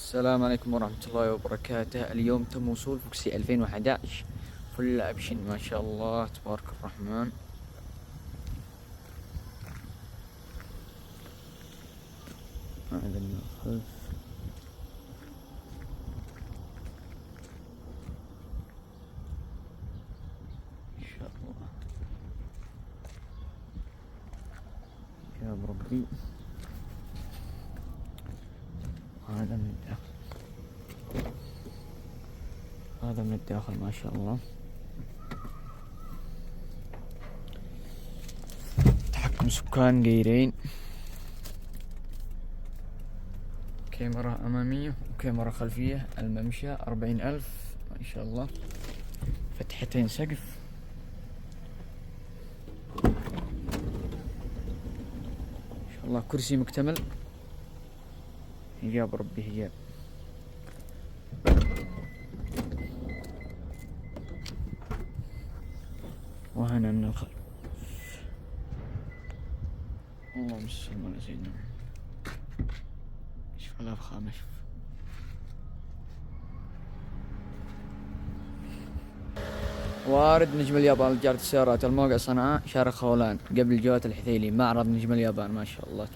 السلام عليكم ورحمة الله وبركاته. اليوم تم وصول فوكسي 2011 فل ابشن، ما شاء الله تبارك الرحمن. هذا من الخلف ان شاء الله يا ربي. هذا من الداخل، هذا من الداخل ما شاء الله. تحكم سكان غيرين، كاميرا أمامية وكاميرا خلفية. الممشى 40,000 ما شاء الله. فتحتين سقف، ما شاء الله. كرسي مكتمل، هجاب ربي هجاب. وهنا من الخلف. اللهم صل على سيدنا شوف الأفخام. شوف وارد نجم اليابان لتجارة السيارات. الموقع صنعاء، شارع خولان، قبل جوات الحثيلي. معرض نجم اليابان ما شاء الله.